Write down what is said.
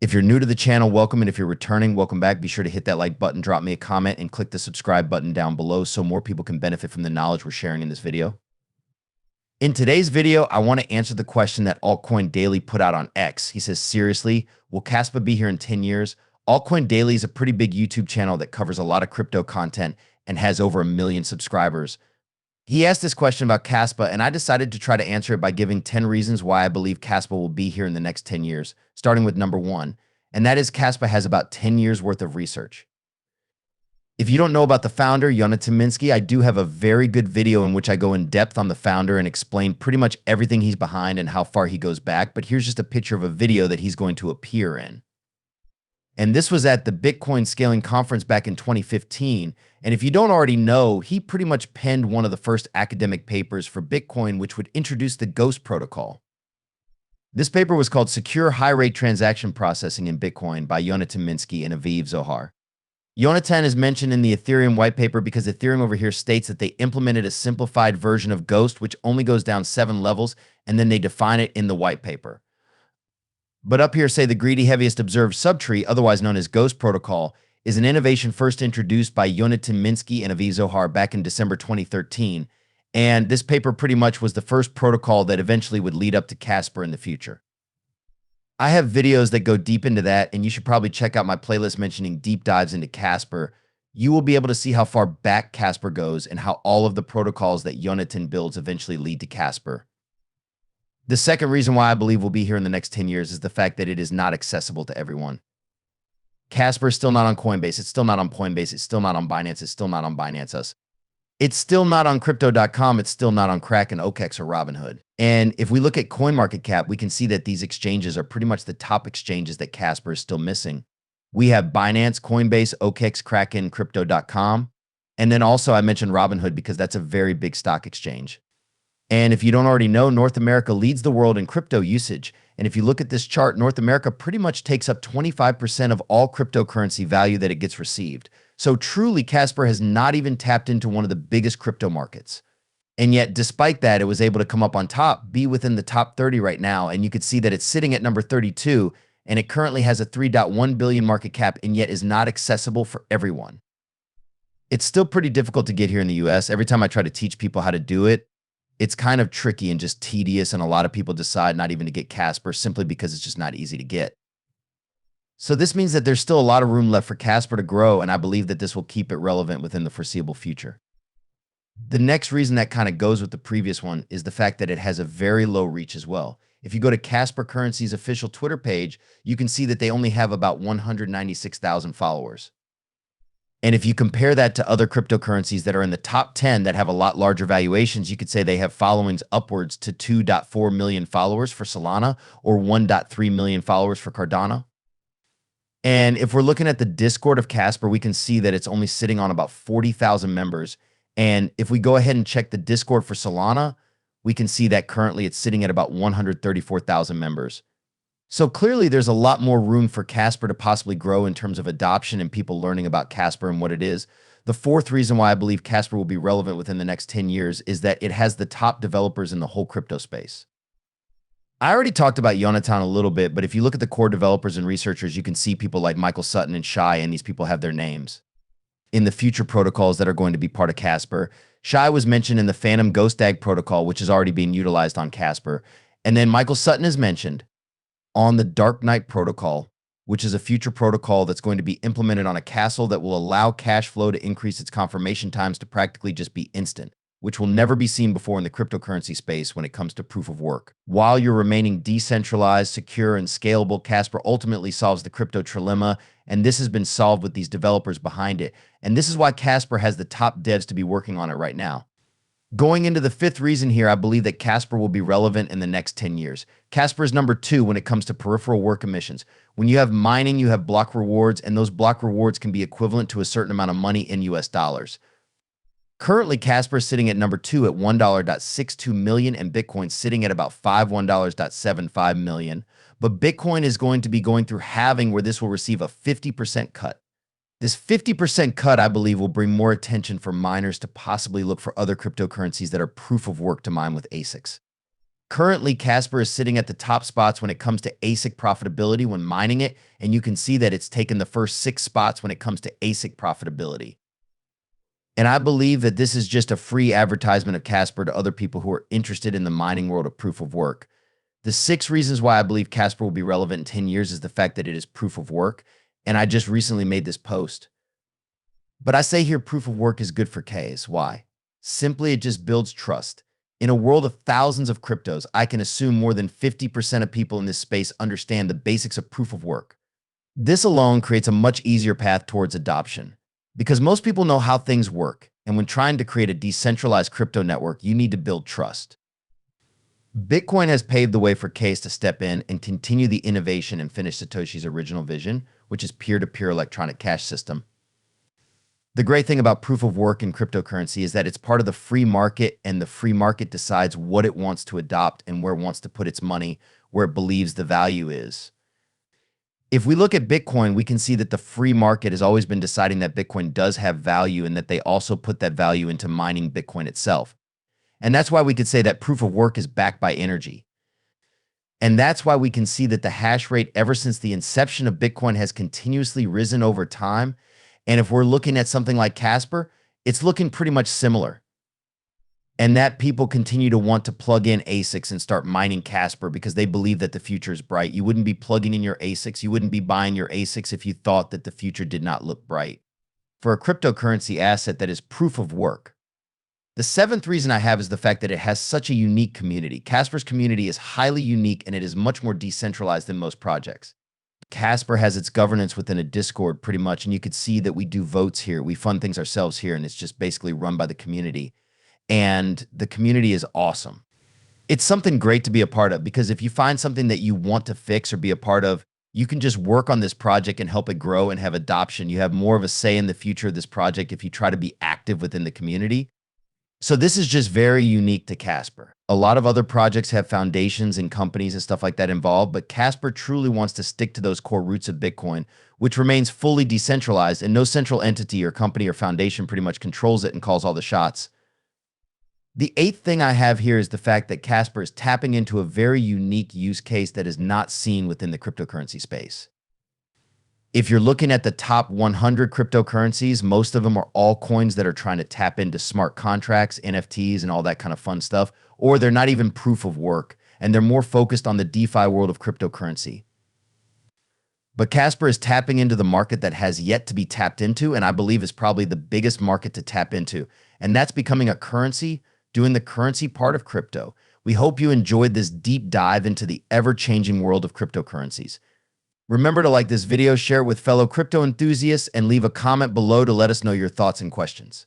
If you're new to the channel, welcome. And if you're returning, welcome back. Be sure to hit that like button, drop me a comment, and click the subscribe button down below so more people can benefit from the knowledge we're sharing in this video. In today's video, I want to answer the question that Altcoin Daily put out on X. He says, seriously, will Kaspa be here in 10 years? Altcoin Daily is a pretty big YouTube channel that covers a lot of crypto content and has over 1 million subscribers. He asked this question about Kaspa, and I decided to try to answer it by giving 10 reasons why I believe Kaspa will be here in the next 10 years, starting with number 1, and that is Kaspa has about 10 years worth of research. If you don't know about the founder, Jonathan Minsky, I do have a very good video in which I go in depth on the founder and explain pretty much everything he's behind and how far he goes back, but here's just a picture of a video that he's going to appear in. And this was at the Bitcoin Scaling Conference back in 2015. And if you don't already know, he pretty much penned one of the first academic papers for Bitcoin, which would introduce the Ghost protocol. This paper was called Secure High-Rate Transaction Processing in Bitcoin by Jonathan Minsky and Aviv Zohar. Jonathan is mentioned in the Ethereum white paper because Ethereum over here states that they implemented a simplified version of Ghost, which only goes down 7 levels, and then they define it in the white paper. But up here say the greedy heaviest observed subtree, otherwise known as Ghost protocol, is an innovation first introduced by Jonathan Minsky and Aviv Zohar back in December 2013. And this paper pretty much was the first protocol that eventually would lead up to Kaspa in the future. I have videos that go deep into that, and you should probably check out my playlist mentioning deep dives into Kaspa. You will be able to see how far back Kaspa goes and how all of the protocols that Jonathan builds eventually lead to Kaspa. The second reason why I believe we'll be here in the next 10 years is the fact that it is not accessible to everyone. Kaspa is still not on Coinbase. It's still not on Coinbase. It's still not on Binance. It's still not on Binance Us. It's still not on Crypto.com. It's still not on Kraken, OKEx, or Robinhood. And if we look at CoinMarketCap, we can see that these exchanges are pretty much the top exchanges that Kaspa is still missing. We have Binance, Coinbase, OKEx, Kraken, Crypto.com. And then also I mentioned Robinhood because that's a very big stock exchange. And if you don't already know, North America leads the world in crypto usage. And if you look at this chart, North America pretty much takes up 25% of all cryptocurrency value that it gets received. So truly, Kaspa has not even tapped into one of the biggest crypto markets. And yet, despite that, it was able to come up on top, be within the top 30 right now. And you could see that it's sitting at number 32, and it currently has a 3.1 billion market cap, and yet is not accessible for everyone. It's still pretty difficult to get here in the US. Every time I try to teach people how to do it, it's kind of tricky and just tedious, and a lot of people decide not even to get Kaspa simply because it's just not easy to get. So this means that there's still a lot of room left for Kaspa to grow, and I believe that this will keep it relevant within the foreseeable future. The next reason that kind of goes with the previous one is the fact that it has a very low reach as well. If you go to Kaspa Currency's official Twitter page, you can see that they only have about 196,000 followers. And if you compare that to other cryptocurrencies that are in the top 10 that have a lot larger valuations, you could say they have followings upwards to 2.4 million followers for Solana or 1.3 million followers for Cardano. And if we're looking at the Discord of Kaspa, we can see that it's only sitting on about 40,000 members. And if we go ahead and check the Discord for Solana, we can see that currently it's sitting at about 134,000 members. So clearly there's a lot more room for Kaspa to possibly grow in terms of adoption and people learning about Kaspa and what it is. The fourth reason why I believe Kaspa will be relevant within the next 10 years is that it has the top developers in the whole crypto space. I already talked about Jonathan a little bit, but if you look at the core developers and researchers, you can see people like Michael Sutton and Shai, and these people have their names in the future protocols that are going to be part of Kaspa. Shai was mentioned in the Phantom Ghost Dag protocol, which is already being utilized on Kaspa. And then Michael Sutton is mentioned on the Dark Knight protocol, which is a future protocol that's going to be implemented on a castle that will allow cash flow to increase its confirmation times to practically just be instant, which will never be seen before in the cryptocurrency space when it comes to proof of work. While you're remaining decentralized, secure, and scalable, Kaspa ultimately solves the crypto trilemma, and this has been solved with these developers behind it. And this is why Kaspa has the top devs to be working on it right now. Going into the fifth reason here, I believe that Kaspa will be relevant in the next 10 years. Kaspa is number 2 when it comes to peripheral work emissions. When you have mining, you have block rewards, and those block rewards can be equivalent to a certain amount of money in US dollars. Currently, Kaspa is sitting at number 2 at $1.62 million, and Bitcoin sitting at about $1.75 million. But Bitcoin is going to be going through halving, where this will receive a 50% cut. This 50% cut, I believe, will bring more attention for miners to possibly look for other cryptocurrencies that are proof of work to mine with ASICs. Currently, Kaspa is sitting at the top spots when it comes to ASIC profitability when mining it, and you can see that it's taken the first 6 spots when it comes to ASIC profitability. And I believe that this is just a free advertisement of Kaspa to other people who are interested in the mining world of proof of work. The 6 reasons why I believe Kaspa will be relevant in 10 years is the fact that it is proof of work, and I just recently made this post. But I say here proof of work is good for Ks. Why? Simply, it just builds trust. In a world of thousands of cryptos, I can assume more than 50% of people in this space understand the basics of proof of work. This alone creates a much easier path towards adoption, because most people know how things work, and when trying to create a decentralized crypto network, you need to build trust. Bitcoin has paved the way for Ks to step in and continue the innovation and finish Satoshi's original vision, which is peer-to-peer electronic cash system. The great thing about proof of work in cryptocurrency is that it's part of the free market, and the free market decides what it wants to adopt and where it wants to put its money, where it believes the value is. If we look at Bitcoin, we can see that the free market has always been deciding that Bitcoin does have value and that they also put that value into mining Bitcoin itself. And that's why we could say that proof of work is backed by energy. And that's why we can see that the hash rate ever since the inception of Bitcoin has continuously risen over time. And if we're looking at something like Kaspa, it's looking pretty much similar. And that people continue to want to plug in ASICs and start mining Kaspa because they believe that the future is bright. You wouldn't be plugging in your ASICs. You wouldn't be buying your ASICs if you thought that the future did not look bright. For a cryptocurrency asset that is proof of work. The 7th reason I have is the fact that it has such a unique community. Kaspa's community is highly unique and it is much more decentralized than most projects. Kaspa has its governance within a Discord pretty much, and you could see that we do votes here. We fund things ourselves here, and it's just basically run by the community. And the community is awesome. It's something great to be a part of, because if you find something that you want to fix or be a part of, you can just work on this project and help it grow and have adoption. You have more of a say in the future of this project if you try to be active within the community. So this is just very unique to Kaspa. A lot of other projects have foundations and companies and stuff like that involved, but Kaspa truly wants to stick to those core roots of Bitcoin, which remains fully decentralized, and no central entity or company or foundation pretty much controls it and calls all the shots. The 8th thing I have here is the fact that Kaspa is tapping into a very unique use case that is not seen within the cryptocurrency space. If you're looking at the top 100 cryptocurrencies, most of them are altcoins that are trying to tap into smart contracts, NFTs, and all that kind of fun stuff, or they're not even proof of work, and they're more focused on the DeFi world of cryptocurrency. But Kaspa is tapping into the market that has yet to be tapped into, and I believe is probably the biggest market to tap into, and that's becoming a currency, doing the currency part of crypto. We hope you enjoyed this deep dive into the ever-changing world of cryptocurrencies. Remember to like this video, share it with fellow crypto enthusiasts, and leave a comment below to let us know your thoughts and questions.